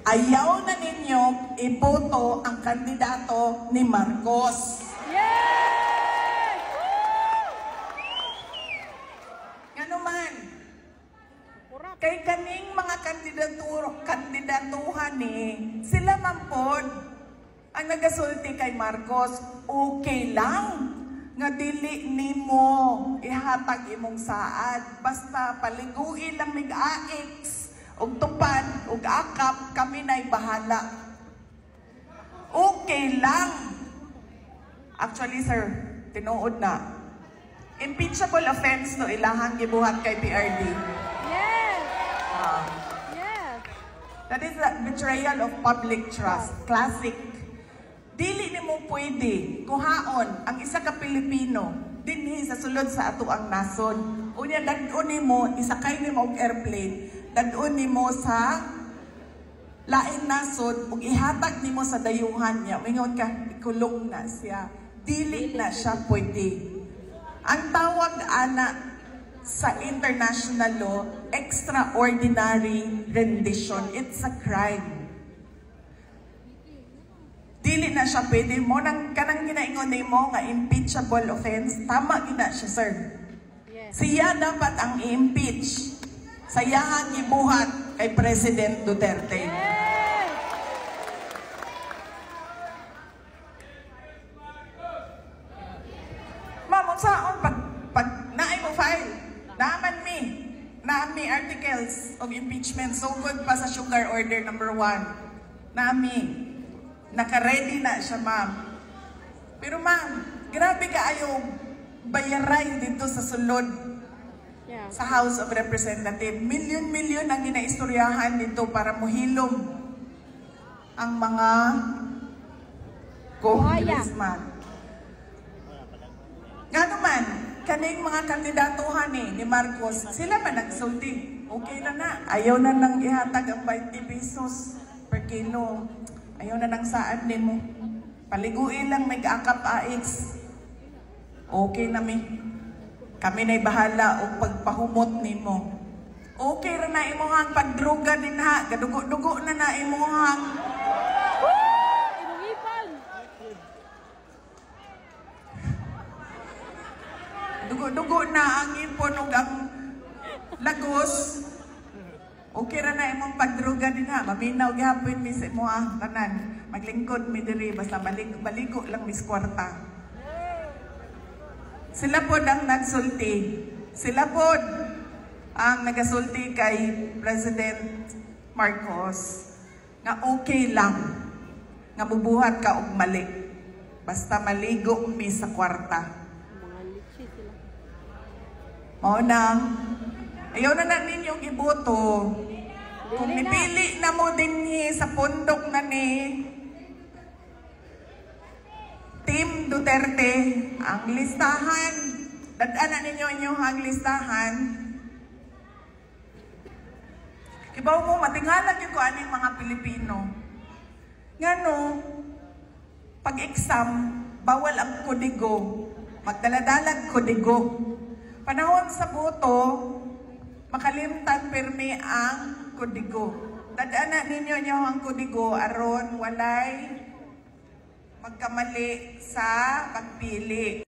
Ayaw na ninyo iboto ang kandidato ni Marcos. Yes! Ngano man, kay kaning mga kandidatuhan sila man pod ang nagasulti kay Marcos, okay lang nga dili nimo ihatag imong saad, basta paliguin lang mig-aix og tupad og akap, kami na'y bahala. Okay lang. Actually sir, tinuod na, impeachable offense no ilahang gibuhat kay PRD. Yes! Yes! That is a betrayal of public trust. Classic. Dili nimo pwede kuhaon ang isa ka Pilipino dinhi sa sulod sa ato ang nasod. Unya dad-on nimo, isakay nimo og airplane, dad-on nimo sa laing nasod ug ihatag nimo sa dayuhan niya. Mingon ka, ikulong na siya. Dili na siya pwede. Ang tawag ana sa international law, extraordinary rendition. It's a crime. Dili na siya pwede mo nang kanang ginaingon nimo nga impeachable offense. Tama gina siya, sir. Yes. Siya dapat ang i-impeach. Sayahang gibuhat kay President Duterte. Yes! Ma'am, unsaon pag naay mo file, naami articles of impeachment, so good pa sa sugar order number 1. Naami. Naka-ready na siya, ma'am. Pero ma'am, grabe kaayo bayaray dito sa sulod. Yeah. Sa House of Representatives. Milyon-milyon ang ginaistoryahan dito para muhilom ang mga congressman. Nga naman, kaning mga kandidatuhan ni Marcos, sila man nagsulti. Okay na. Ayaw na nang ihatag ang 20 pesos per kilo. Ayaw na nang saan nimo. Paliguin lang may akap AX. Okay na mi. Kami na'y bahala o pagpahumot nimo. Okay ra na imuhang pagdruga din ha. Gadugo-dugo na imuhang. Inuwipan! Dugo-dugo na ang ipon ug ang lagos. Okay ra na imong pagdruga din ha. Maminaw gyapon mi sa imo tanan. Maglingkod mi diri basta baligo lang mis kwarta. Sila pod ang nagsulti. Sila pod ang nagasulti kay President Marcos nga okay lang nga bubuhat ka og mali. Basta maligo mi sa kwarta. Mga litsi sila. Mao nang ayaw na ninyong iboto. Kung nipili na mo dinhi sa pundok na ni Team Duterte, ang listahan, dadaanan ninyo inyong listahan. Ibaw mo, matingalan yung ko aning mga Pilipino. Ngano, pag-exam, bawal ang kodigo. Magdaladalag kodigo. Panahon sa boto, makalimtan pirmi ang kodigo. Dadaanan ninyo ang kodigo aron walay magkamali sa pagpili.